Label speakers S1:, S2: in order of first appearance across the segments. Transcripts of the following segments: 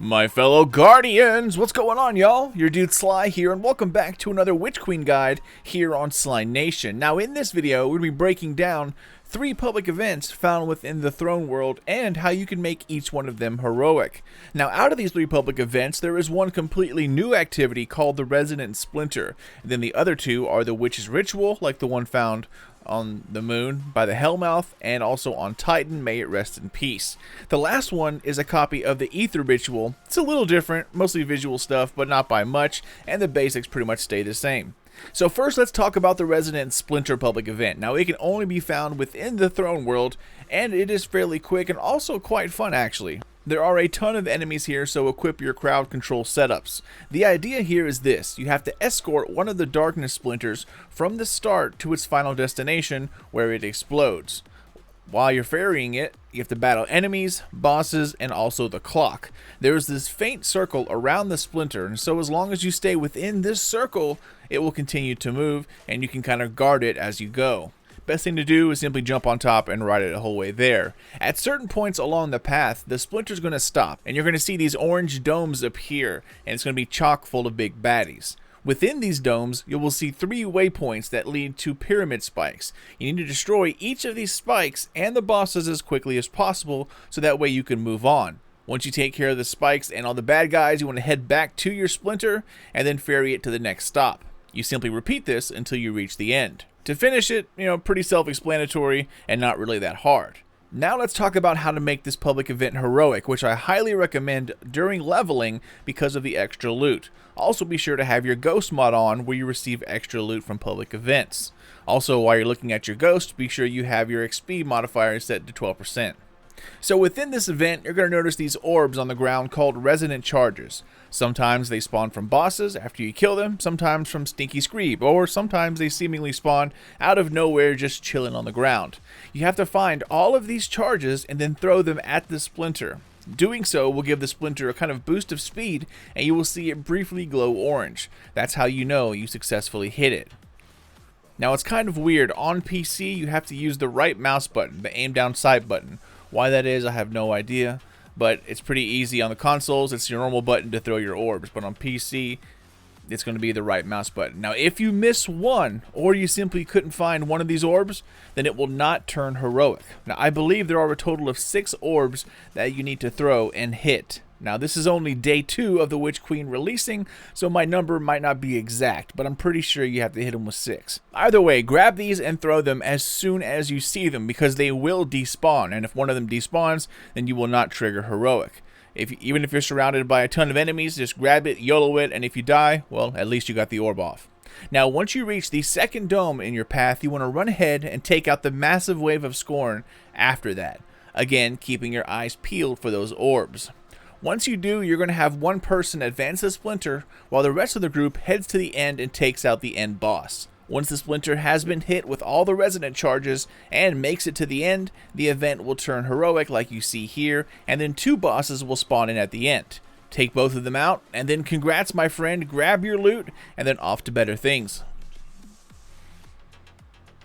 S1: My fellow Guardians, what's going on, y'all? Your dude Sly here, and welcome back to another Witch Queen guide here on Sly Nation. Now, in this video, we're going to be breaking down 3 public events found within the throne world and how you can make each one of them heroic. Now, out of these 3 public events, there is one completely new activity called the Resonant Splinter. And then the other 2 are the Witch's Ritual, like the one found on the moon by the Hellmouth, and also on Titan, may it rest in peace. The last one is a copy of the Ether Ritual. It's a little different, mostly visual stuff, but not by much, and the basics pretty much stay the same. So first, let's talk about the Resonant Splinter public event. Now, it can only be found within the throne world, and it is fairly quick and also quite fun, actually. There are a ton of enemies here, so equip your crowd control setups. The idea here is this: you have to escort one of the darkness splinters from the start to its final destination, where it explodes. While you're ferrying it, you have to battle enemies, bosses, and also the clock. There's this faint circle around the splinter, and so as long as you stay within this circle, it will continue to move, and you can kind of guard it as you go. Best thing to do is simply jump on top and ride it the whole way there. At certain points along the path, the splinter's going to stop, and you're going to see these orange domes appear, and it's going to be chock full of big baddies. Within these domes, you will see 3 waypoints that lead to pyramid spikes. You need to destroy each of these spikes and the bosses as quickly as possible, so that way you can move on. Once you take care of the spikes and all the bad guys, you want to head back to your splinter and then ferry it to the next stop. You simply repeat this until you reach the end. To finish it, pretty self-explanatory and not really that hard. Now let's talk about how to make this public event heroic, which I highly recommend during leveling because of the extra loot. Also, be sure to have your ghost mod on, where you receive extra loot from public events. Also, while you're looking at your ghost, be sure you have your XP modifier set to 12%. So within this event, you're going to notice these orbs on the ground called resonant charges. Sometimes they spawn from bosses after you kill them, sometimes from Stinky Screeb, or sometimes they seemingly spawn out of nowhere just chilling on the ground. You have to find all of these charges and then throw them at the splinter. Doing so will give the splinter a kind of boost of speed, and you will see it briefly glow orange. That's how you know you successfully hit it. Now, it's kind of weird. On PC, you have to use the right mouse button, the aim down sight button. Why that is, I have no idea, but it's pretty easy. On the consoles, it's your normal button to throw your orbs, but on PC, it's going to be the right mouse button. Now, if you miss one, or you simply couldn't find one of these orbs, then it will not turn heroic. Now, I believe there are a total of 6 orbs that you need to throw and hit. Now, this is only day 2 of the Witch Queen releasing, so my number might not be exact, but I'm pretty sure you have to hit them with 6. Either way, grab these and throw them as soon as you see them, because they will despawn, and if one of them despawns, then you will not trigger heroic. Even if you're surrounded by a ton of enemies, just grab it, YOLO it, and if you die, well, at least you got the orb off. Now, once you reach the second dome in your path, you want to run ahead and take out the massive wave of scorn after that. Again, keeping your eyes peeled for those orbs. Once you do, you're going to have one person advance the splinter, while the rest of the group heads to the end and takes out the end boss. Once the splinter has been hit with all the resonant charges and makes it to the end, the event will turn heroic like you see here, and then 2 bosses will spawn in at the end. Take both of them out, and then congrats, my friend, grab your loot, and then off to better things.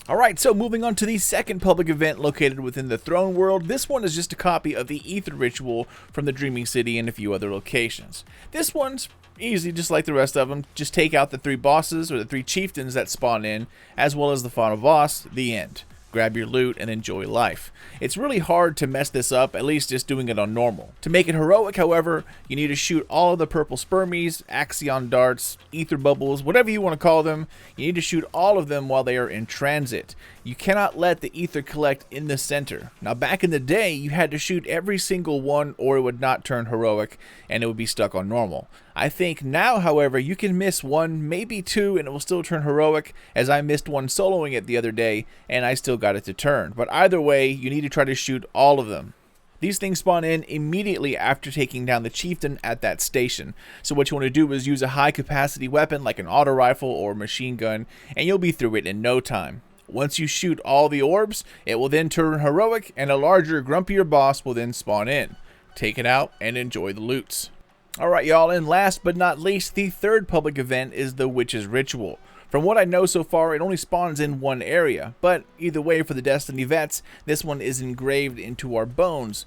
S1: Alright, so moving on to the second public event located within the throne world. This one is just a copy of the Ether Ritual from the Dreaming City and a few other locations. This one's easy, just like the rest of them. Just take out the 3 bosses, or the 3 chieftains that spawn in, as well as the final boss, the end. Grab your loot and enjoy life. It's really hard to mess this up, at least just doing it on normal. To make it heroic, however, you need to shoot all of the purple spermies, axion darts, ether bubbles, whatever you want to call them. You need to shoot all of them while they are in transit. You cannot let the ether collect in the center. Now, back in the day, you had to shoot every single one or it would not turn heroic and it would be stuck on normal. I think now, however, you can miss 1, maybe 2, and it will still turn heroic, as I missed one soloing it the other day, and I still got it to turn. But either way, you need to try to shoot all of them. These things spawn in immediately after taking down the chieftain at that station. So what you want to do is use a high capacity weapon like an auto rifle or machine gun, and you'll be through it in no time. Once you shoot all the orbs, it will then turn heroic, and a larger, grumpier boss will then spawn in. Take it out and enjoy the loots. Alright, y'all, and last but not least, the third public event is the Witch's Ritual. From what I know so far, it only spawns in one area, but either way, for the Destiny vets, this one is engraved into our bones.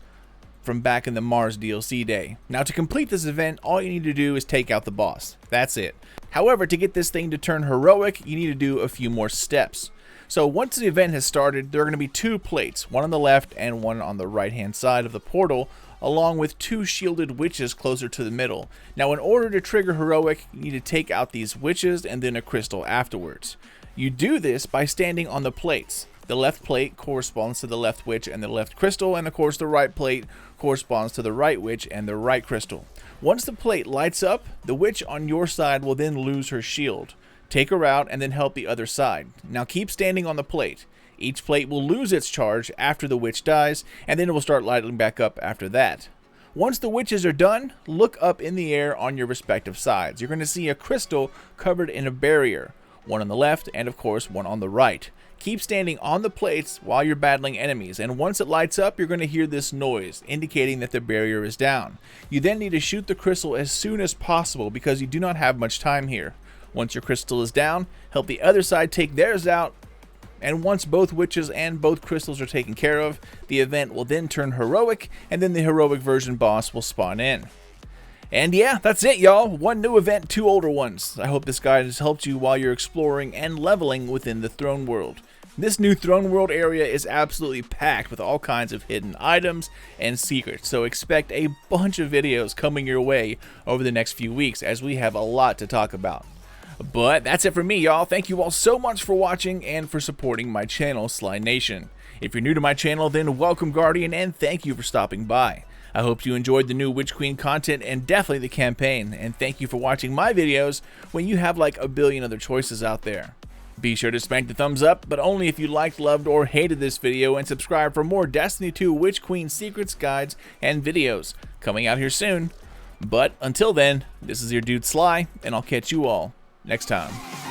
S1: from back in the Mars DLC day. Now to complete this event, all you need to do is take out the boss. That's it. However, to get this thing to turn heroic, you need to do a few more steps. So once the event has started, there are going to be 2 plates, one on the left and one on the right hand side of the portal, along with 2 shielded witches closer to the middle. Now in order to trigger heroic, you need to take out these witches and then a crystal afterwards. You do this by standing on the plates. The left plate corresponds to the left witch and the left crystal, and of course the right plate corresponds to the right witch and the right crystal. Once the plate lights up, the witch on your side will then lose her shield. Take her out and then help the other side. Now keep standing on the plate. Each plate will lose its charge after the witch dies, and then it will start lighting back up after that. Once the witches are done, look up in the air on your respective sides. You're going to see a crystal covered in a barrier, one on the left and of course one on the right. Keep standing on the plates while you're battling enemies, and once it lights up, you're going to hear this noise indicating that the barrier is down. You then need to shoot the crystal as soon as possible because you do not have much time here. Once your crystal is down, help the other side take theirs out, and once both witches and both crystals are taken care of, the event will then turn heroic, and then the heroic version boss will spawn in. And yeah, that's it, y'all. 1 new event, 2 older ones. I hope this guide has helped you while you're exploring and leveling within the Throne World. This new Throne World area is absolutely packed with all kinds of hidden items and secrets, so expect a bunch of videos coming your way over the next few weeks as we have a lot to talk about. But that's it for me, y'all. Thank you all so much for watching and for supporting my channel, Sly Nation. If you're new to my channel, then welcome, Guardian, and thank you for stopping by. I hope you enjoyed the new Witch Queen content and definitely the campaign, and thank you for watching my videos when you have like a billion other choices out there. Be sure to smack the thumbs up, but only if you liked, loved, or hated this video, and subscribe for more Destiny 2 Witch Queen secrets, guides, and videos coming out here soon. But until then, this is your dude Sly, and I'll catch you all next time.